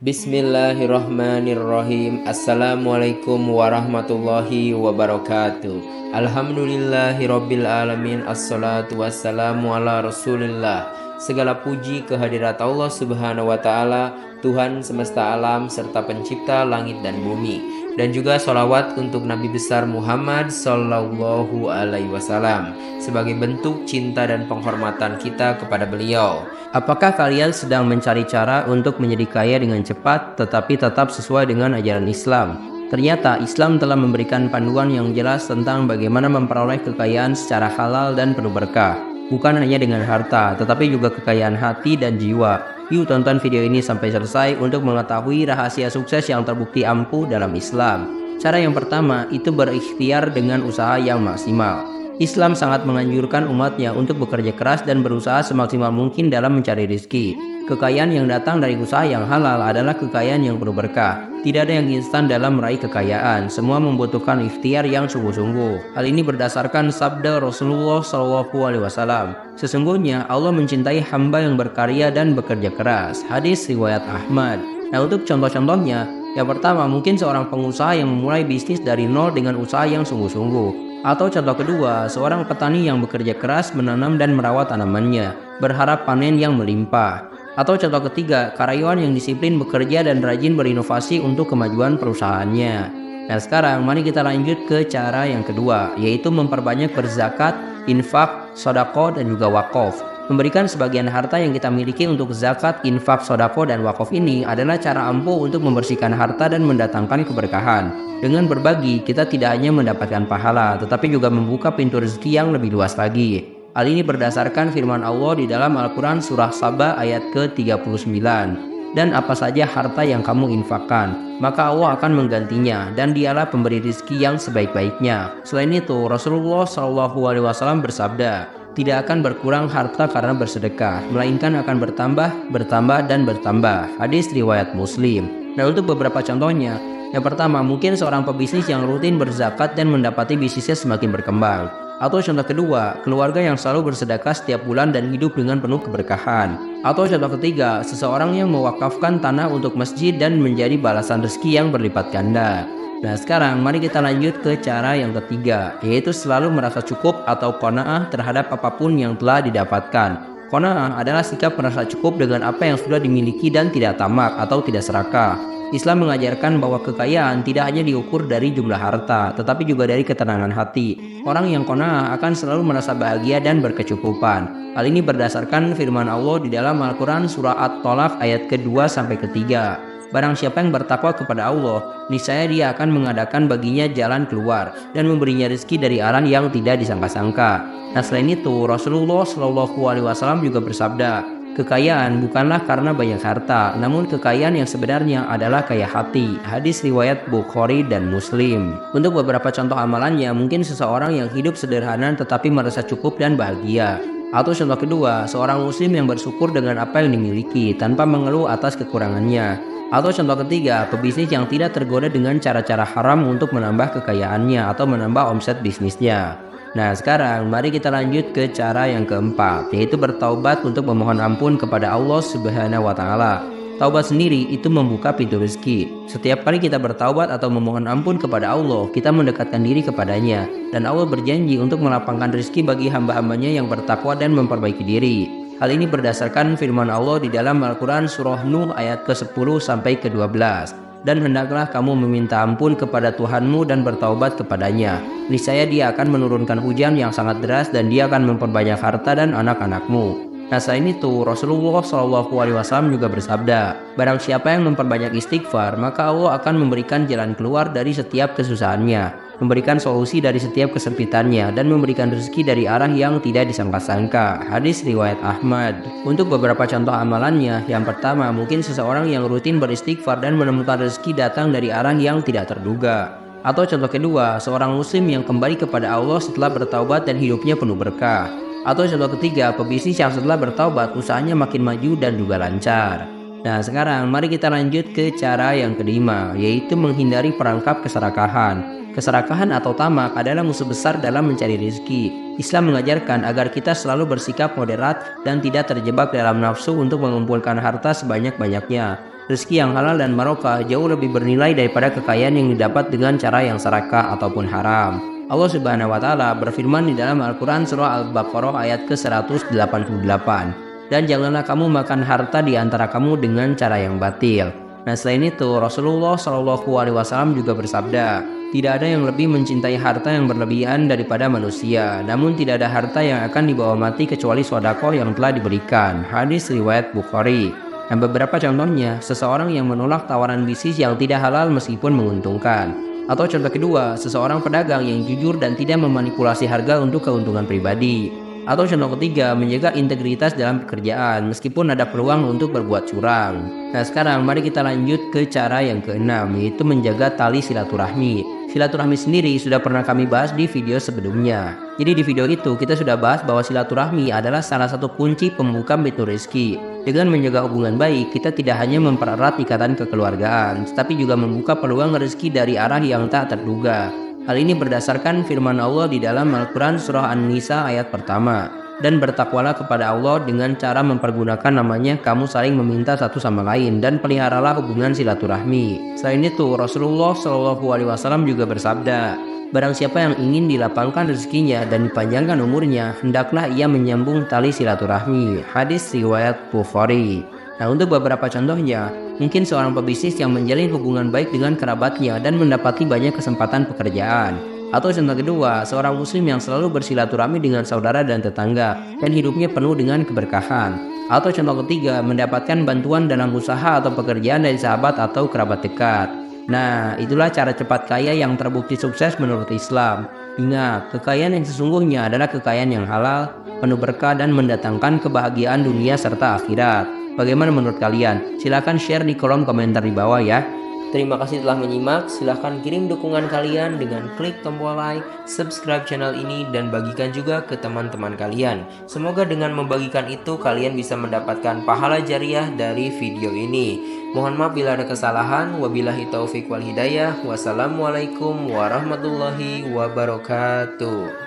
Bismillahirrahmanirrahim. Assalamualaikum warahmatullahi wabarakatuh. Alhamdulillahirabbil alamin. Assalatu wassalamu ala Rasulillah. Segala puji kehadirat Allah Subhanahu wa taala, Tuhan semesta alam serta pencipta langit dan bumi. Dan juga sholawat untuk Nabi besar Muhammad Sallallahu Alaihi Wasallam sebagai bentuk cinta dan penghormatan kita kepada beliau. Apakah kalian sedang mencari cara untuk menjadi kaya dengan cepat tetapi tetap sesuai dengan ajaran Islam? Ternyata Islam telah memberikan panduan yang jelas tentang bagaimana memperoleh kekayaan secara halal dan penuh berkah. Bukan hanya dengan harta, tetapi juga kekayaan hati dan jiwa. Yuk tonton video ini sampai selesai untuk mengetahui rahasia sukses yang terbukti ampuh dalam Islam. Cara yang pertama itu berikhtiar dengan usaha yang maksimal. Islam sangat menganjurkan umatnya untuk bekerja keras dan berusaha semaksimal mungkin dalam mencari rezeki. Kekayaan yang datang dari usaha yang halal adalah kekayaan yang penuh berkah. Tidak ada yang instan dalam meraih kekayaan, semua membutuhkan ikhtiar yang sungguh-sungguh. Hal ini berdasarkan sabda Rasulullah SAW. Sesungguhnya Allah mencintai hamba yang berkarya dan bekerja keras. Hadis riwayat Ahmad. Nah, untuk contoh-contohnya, yang pertama mungkin seorang pengusaha yang memulai bisnis dari nol dengan usaha yang sungguh-sungguh. Atau contoh kedua, seorang petani yang bekerja keras menanam dan merawat tanamannya, berharap panen yang melimpah. Atau contoh ketiga, karyawan yang disiplin bekerja dan rajin berinovasi untuk kemajuan perusahaannya. Nah sekarang mari kita lanjut ke cara yang kedua, yaitu memperbanyak berzakat, infak, sodako, dan juga wakaf. Memberikan sebagian harta yang kita miliki untuk zakat, infak, sodako, dan wakaf ini adalah cara ampuh untuk membersihkan harta dan mendatangkan keberkahan. Dengan berbagi, kita tidak hanya mendapatkan pahala, tetapi juga membuka pintu rezeki yang lebih luas lagi. Hal ini berdasarkan firman Allah di dalam Al-Quran surah Saba ayat ke-39. Dan apa saja harta yang kamu infakkan, maka Allah akan menggantinya, dan dialah pemberi rezeki yang sebaik-baiknya. Selain itu, Rasulullah SAW bersabda, tidak akan berkurang harta karena bersedekah, melainkan akan bertambah, dan bertambah. Hadis riwayat Muslim. Nah, untuk beberapa contohnya, yang pertama, mungkin seorang pebisnis yang rutin berzakat dan mendapati bisnisnya semakin berkembang. Atau contoh kedua, keluarga yang selalu bersedekah setiap bulan dan hidup dengan penuh keberkahan. Atau contoh ketiga, seseorang yang mewakafkan tanah untuk masjid dan menjadi balasan rezeki yang berlipat ganda. Nah sekarang mari kita lanjut ke cara yang ketiga, yaitu selalu merasa cukup atau qanaah terhadap apapun yang telah didapatkan. Qanaah adalah sikap merasa cukup dengan apa yang sudah dimiliki dan tidak tamak atau tidak serakah. Islam mengajarkan bahwa kekayaan tidak hanya diukur dari jumlah harta, tetapi juga dari ketenangan hati. Orang yang qanaah akan selalu merasa bahagia dan berkecukupan. Hal ini berdasarkan firman Allah di dalam Al-Quran surah At-Tolaq ayat ke-2 sampai ke-3. Barang siapa yang bertakwa kepada Allah, niscaya dia akan mengadakan baginya jalan keluar dan memberinya rezeki dari arah yang tidak disangka-sangka. Nah selain itu, Rasulullah SAW juga bersabda, kekayaan bukanlah karena banyak harta, namun kekayaan yang sebenarnya adalah kaya hati. Hadis riwayat Bukhari dan Muslim. Untuk beberapa contoh amalannya, mungkin seseorang yang hidup sederhana tetapi merasa cukup dan bahagia. Atau contoh kedua, seorang muslim yang bersyukur dengan apa yang dimiliki tanpa mengeluh atas kekurangannya. Atau contoh ketiga, pebisnis yang tidak tergoda dengan cara-cara haram untuk menambah kekayaannya atau menambah omset bisnisnya. Nah sekarang mari kita lanjut ke cara yang keempat, yaitu bertaubat untuk memohon ampun kepada Allah Subhanahu wa taala. Taubat sendiri itu membuka pintu rezeki. Setiap kali kita bertaubat atau memohon ampun kepada Allah, kita mendekatkan diri kepadanya, dan Allah berjanji untuk melapangkan rezeki bagi hamba-hambanya yang bertakwa dan memperbaiki diri. Hal ini berdasarkan firman Allah di dalam Al-Quran surah Nuh ayat ke-10 sampai ke-12. Dan hendaklah kamu meminta ampun kepada Tuhanmu dan bertaubat kepadanya. Niscaya dia akan menurunkan hujan yang sangat deras dan dia akan memperbanyak harta dan anak-anakmu. Nah selain itu, Rasulullah SAW juga bersabda, barang siapa yang memperbanyak istighfar, maka Allah akan memberikan jalan keluar dari setiap kesusahannya, memberikan solusi dari setiap kesempitannya, dan memberikan rezeki dari arah yang tidak disangka-sangka. Hadis riwayat Ahmad. Untuk beberapa contoh amalannya, yang pertama mungkin seseorang yang rutin beristighfar dan menemukan rezeki datang dari arah yang tidak terduga. Atau contoh kedua, seorang muslim yang kembali kepada Allah setelah bertaubat dan hidupnya penuh berkah. Atau contoh ketiga, pebisnis yang setelah bertaubat usahanya makin maju dan juga lancar. Nah sekarang mari kita lanjut ke cara yang kelima, yaitu menghindari perangkap keserakahan. Keserakahan atau tamak adalah musuh besar dalam mencari rezeki. Islam mengajarkan agar kita selalu bersikap moderat dan tidak terjebak dalam nafsu untuk mengumpulkan harta sebanyak-banyaknya. Rezeki yang halal dan barokah jauh lebih bernilai daripada kekayaan yang didapat dengan cara yang serakah ataupun haram. Allah Subhanahu wa taala berfirman di dalam Al-Qur'an surah Al-Baqarah ayat ke-188. Dan janganlah kamu makan harta di antara kamu dengan cara yang batil. Nah, selain itu Rasulullah Shallallahu alaihi wasallam juga bersabda, tidak ada yang lebih mencintai harta yang berlebihan daripada manusia. Namun tidak ada harta yang akan dibawa mati kecuali sedekah yang telah diberikan. Hadis riwayat Bukhari. Nah, beberapa contohnya, seseorang yang menolak tawaran bisnis yang tidak halal meskipun menguntungkan. Atau contoh kedua, seseorang pedagang yang jujur dan tidak memanipulasi harga untuk keuntungan pribadi. Atau contoh ketiga, menjaga integritas dalam pekerjaan meskipun ada peluang untuk berbuat curang. Nah, sekarang mari kita lanjut ke cara yang keenam, yaitu menjaga tali silaturahmi. Silaturahmi sendiri sudah pernah kami bahas di video sebelumnya. Jadi di video itu kita sudah bahas bahwa silaturahmi adalah salah satu kunci pembuka pintu rezeki. Dengan menjaga hubungan baik, kita tidak hanya mempererat ikatan kekeluargaan, tetapi juga membuka peluang rezeki dari arah yang tak terduga. Hal ini berdasarkan firman Allah di dalam Al-Quran surah An-Nisa ayat pertama. Dan bertakwalah kepada Allah dengan cara mempergunakan namanya kamu saling meminta satu sama lain dan peliharalah hubungan silaturahmi. Selain itu Rasulullah Shallallahu alaihi wasallam juga bersabda, barang siapa yang ingin dilapangkan rezekinya dan dipanjangkan umurnya, hendaklah ia menyambung tali silaturahmi. Hadis riwayat Bukhari. Nah, untuk beberapa contohnya, mungkin seorang pebisnis yang menjalin hubungan baik dengan kerabatnya dan mendapati banyak kesempatan pekerjaan. Atau contoh kedua, seorang muslim yang selalu bersilaturahmi dengan saudara dan tetangga dan hidupnya penuh dengan keberkahan. Atau contoh ketiga, mendapatkan bantuan dalam usaha atau pekerjaan dari sahabat atau kerabat dekat. Nah, itulah cara cepat kaya yang terbukti sukses menurut Islam. Ingat, kekayaan yang sesungguhnya adalah kekayaan yang halal, penuh berkah dan mendatangkan kebahagiaan dunia serta akhirat. Bagaimana menurut kalian? Silahkan share di kolom komentar di bawah ya. Terima kasih telah menyimak. Silahkan kirim dukungan kalian dengan klik tombol like, subscribe channel ini, dan bagikan juga ke teman-teman kalian. Semoga dengan membagikan itu kalian bisa mendapatkan pahala jariah dari video ini. Mohon maaf bila ada kesalahan. Wabillahi taufik wal hidayah. Wassalamualaikum warahmatullahi wabarakatuh.